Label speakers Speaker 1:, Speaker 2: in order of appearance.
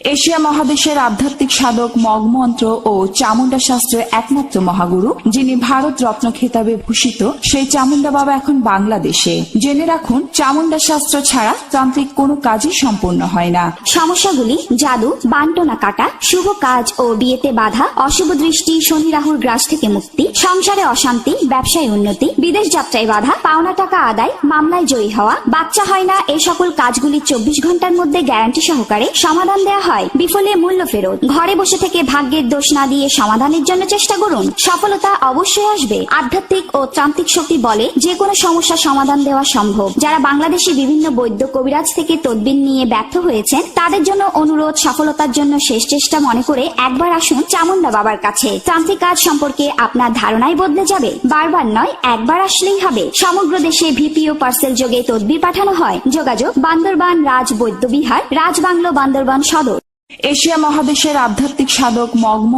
Speaker 1: Asia মহাদেশের আধ্যাত্মিক সাধক মগমন্ত্র ও চামুন্ডা শাস্ত্রের একমাত্র মহাগুরু, যিনি ভারত রত্ন খেতাবে ভূষিত, সেই চামুন্ডা বাবা এখন বাংলাদেশে। জেনে রাখুন, চামুন্ডা শাস্ত্র ছাড়া তান্ত্রিক কোনো কাজই সম্পূর্ণ হয় না।
Speaker 2: সমস্যাগুলি: জাদু, বান্টনা কাটা, শুভ কাজ ও বিয়েতে বাধা, অশুভ দৃষ্টি, শনি রাহুর গ্রাস থেকে মুক্তি, সংসারে অশান্তি, ব্যবসায় উন্নতি, বিদেশ যাত্রায় বাধা, পাওনা টাকা আদায়, মামলায় জয়ী হওয়া, বাচ্চা হয় না, এই সকল কাজগুলি 24 ঘন্টার মধ্যে গ্যারান্টি সহকারে সমাধান দেওয়া হয়। বিফলে মূল্য ফেরত। ঘরে বসে থেকে ভাগ্যের দোষ না দিয়ে সমাধানের জন্য চেষ্টা করুন, সফলতা অবশ্যই আসবে। আধ্যাত্মিক ও তান্ত্রিক শক্তি বলে যে কোনো সমস্যা সমাধান দেওয়া সম্ভব। যারা বাংলাদেশে বিভিন্ন বৈদ্য কবিরাজ থেকে তদবির নিয়ে ব্যর্থ হয়েছেন, তাদের জন্য অনুরোধ, সফলতার জন্য শেষ চেষ্টা মনে করে একবার আসুন চামুন্ডা বাবার কাছে। তান্ত্রিক কাজ সম্পর্কে আপনার ধারণাই বদলে যাবে। বারবার নয়, একবার আসলেই হবে। সমগ্র দেশে ভিপি ও পার্সেল যোগে তদবির পাঠানো হয়। যোগাযোগ: বান্দরবান রাজ বৈদ্য বিহার, রাজবাংলো, বান্দরবান সদর।
Speaker 1: এশিয়া মহাদেশের আধ্যাত্মিক সাধক মগমন্ত্র